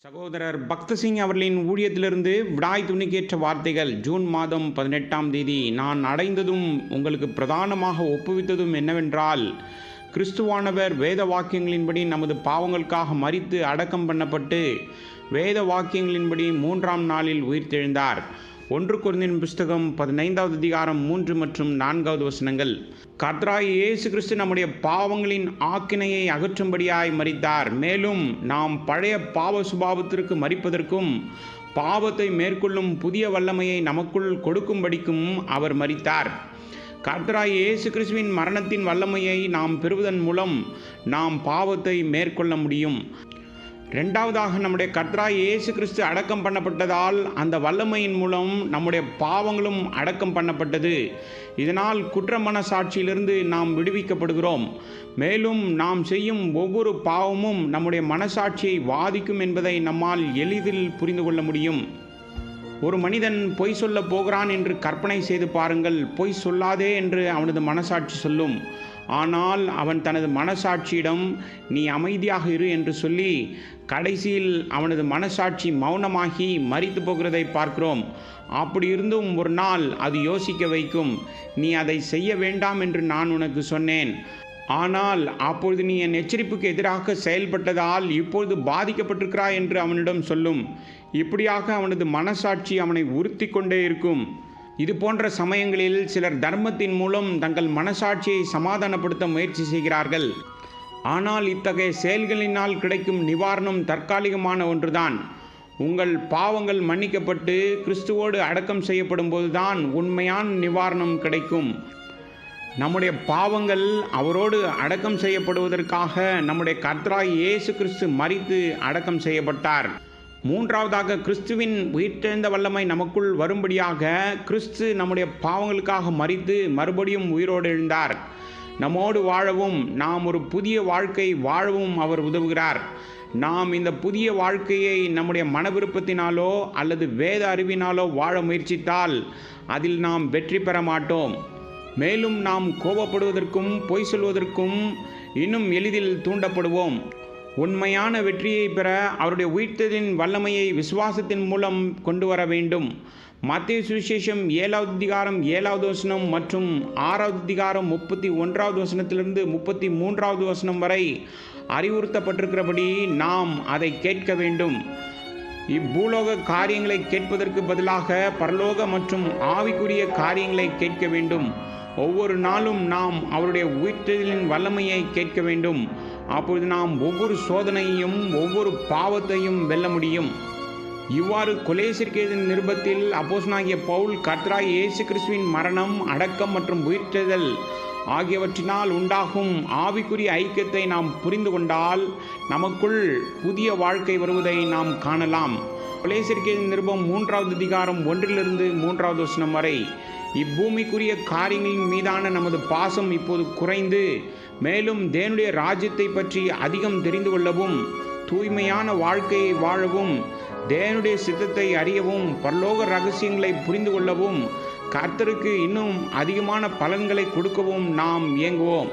சகோதரர் பக்தசிங் அவர்களின் ஊழியத்திலிருந்து விடாய் துணிக்கேற்ற வார்த்தைகள். ஜூன் மாதம் 18ஆம் தேதி. நான் அடைந்ததும் உங்களுக்கு பிரதானமாக ஒப்புவித்ததும் என்னவென்றால், கிறிஸ்துவானவர் வேத வாக்கியங்களின்படி நமது பாவங்களுக்காக மரித்து அடக்கம் பண்ணப்பட்டு வேத வாக்கியங்களின்படி 3ஆம் நாளில் உயிர்த்தெழுந்தார். 1 கொரிந்தியர் புஸ்தகம் 15வது அதிகாரம் 3 மற்றும் 4வது வசனங்கள். கர்த்தராகிய இயேசு கிறிஸ்து நம்முடைய பாவங்களின் ஆக்கினையை அகற்றும்படியாய் மரித்தார். மேலும் நாம் பழைய பாவ சுபாவத்திற்கு மரிப்பதற்கும் பாவத்தை மேற்கொள்ளும் புதிய வல்லமையை நமக்குள் கொடுக்கும்படிக்கும் அவர் மரித்தார். கர்த்தராகிய இயேசு கிறிஸ்துவின் மரணத்தின் வல்லமையை நாம் பெறுவதன் மூலம் நாம் பாவத்தை மேற்கொள்ள முடியும். இரண்டாவதாக, நம்முடைய கர்த்தராகிய இயேசு கிறிஸ்து அடக்கம் பண்ணப்பட்டதால் அந்த வல்லமையின் மூலம் நம்முடைய பாவங்களும் அடக்கம் பண்ணப்பட்டது. இதனால் குற்ற மனசாட்சியிலிருந்து நாம் விடுவிக்கப்படுகிறோம். மேலும் நாம் செய்யும் ஒவ்வொரு பாவமும் நம்முடைய மனசாட்சியை வாதிக்கும் என்பதை நம்மால் எளிதில் புரிந்து கொள்ள முடியும். ஒரு மனிதன் பொய் சொல்ல போகிறான் என்று கற்பனை செய்து பாருங்கள். பொய் சொல்லாதே என்று அவனது மனசாட்சி சொல்லும். ஆனால் அவன் தனது மனசாட்சியிடம் நீ அமைதியாக இரு என்று சொல்லி கடைசியில் அவனது மனசாட்சி மௌனமாகி மரித்து போகிறதை பார்க்கிறோம். அப்படி இருந்தும் ஒரு நாள் அது யோசிக்க வைக்கும். நீ அதை செய்ய வேண்டாம் என்று நான் உனக்கு சொன்னேன், ஆனால் அப்பொழுது நீ என் எச்சரிப்புக்கு எதிராக செயல்பட்டதால் இப்பொழுது பாதிக்கப்பட்டிருக்கிறாய் என்று அவனிடம் சொல்லும். இப்படியாக அவனது மனசாட்சி அவனை உறுத்தி கொண்டே இருக்கும். இது போன்ற சமயங்களில் சிலர் தர்மத்தின் மூலம் தங்கள் மனசாட்சியை சமாதானப்படுத்த முயற்சி செய்கிறார்கள். ஆனால் இத்தகைய செயல்களினால் கிடைக்கும் நிவாரணம் தற்காலிகமான ஒன்றுதான். உங்கள் பாவங்கள் மன்னிக்கப்பட்டு கிறிஸ்துவோடு அடக்கம் செய்யப்படும் போதுதான் உண்மையான நிவாரணம் கிடைக்கும். நம்முடைய பாவங்கள் அவரோடு அடக்கம் செய்யப்படுவதற்காக நம்முடைய கர்த்தராகிய இயேசு கிறிஸ்து மரித்து அடக்கம் செய்யப்பட்டார். மூன்றாவதாக, கிறிஸ்துவின் உயிர்த்தெழுந்த வல்லமை நமக்குள் வரும்படியாக கிறிஸ்து நம்முடைய பாவங்களுக்காக மரித்து மறுபடியும் உயிரோடு எழுந்தார். நம்மோடு வாழவும் நாம் ஒரு புதிய வாழ்க்கை வாழவும் அவர் உதவுகிறார். நாம் இந்த புதிய வாழ்க்கையை நம்முடைய மன விருப்பத்தினாலோ அல்லது வேத அறிவினாலோ வாழ முயற்சித்தால் அதில் நாம் வெற்றி பெற மாட்டோம். மேலும் நாம் கோபப்படுவதற்கும் பொய் சொல்வதற்கும் இன்னும் எளிதில் தூண்டப்படுவோம். உண்மையான வெற்றியை பெற அவருடைய உயிர்த்தெழுதலின் வல்லமையை விசுவாசத்தின் மூலம் கொண்டு வர வேண்டும். மத்தேயு சுவிசேஷம் 7வது அதிகாரம் 7வது வசனம் மற்றும் 6வது அதிகாரம் 31வது வசனத்திலிருந்து 33வது வசனம் வரை அறிவுறுத்தப்பட்டிருக்கிறபடி நாம் அதை கேட்க வேண்டும். இப்பூலோக காரியங்களை கேட்பதற்கு பதிலாக பரலோக மற்றும் ஆவிக்குரிய காரியங்களை கேட்க வேண்டும். ஒவ்வொரு நாளும் நாம் அவருடைய உயிர்த்தெழுதலின் வல்லமையை கேட்க வேண்டும். அப்பொழுது நாம் ஒவ்வொரு சோதனையையும் ஒவ்வொரு பாவத்தையும் வெல்ல முடியும். இவ்வாறு கொலோசியர் நிருபத்தில் அப்போஸ்தலனாகிய பவுல் கர்த்தராகிய இயேசு கிறிஸ்துவின் மரணம், அடக்கம் மற்றும் உயிர்த்தெழுதல் ஆகியவற்றினால் உண்டாகும் ஆவிக்குரிய ஐக்கியத்தை நாம் புரிந்து கொண்டால் நமக்குள் புதிய வாழ்க்கை வருவதை நாம் காணலாம். கொலோசியர் நிருபம் 3வது அதிகாரம் 1லிருந்து 3வது வசனம் வரை. இப்பூமிக்குரிய காரியங்களின் மீதான நமது பாசம் இப்போது குறைந்து மேலும் தேவனுடைய ராஜ்யத்தை பற்றி அதிகம் தெரிந்து கொள்ளவும், தூய்மையான வாழ்க்கையை வாழவும், தேவனுடைய சித்தத்தை அறியவும், பரலோக ரகசியங்களை புரிந்து கொள்ளவும், கர்த்தருக்கு இன்னும் அதிகமான பலன்களை கொடுக்கவும் நாம் இயங்குவோம்.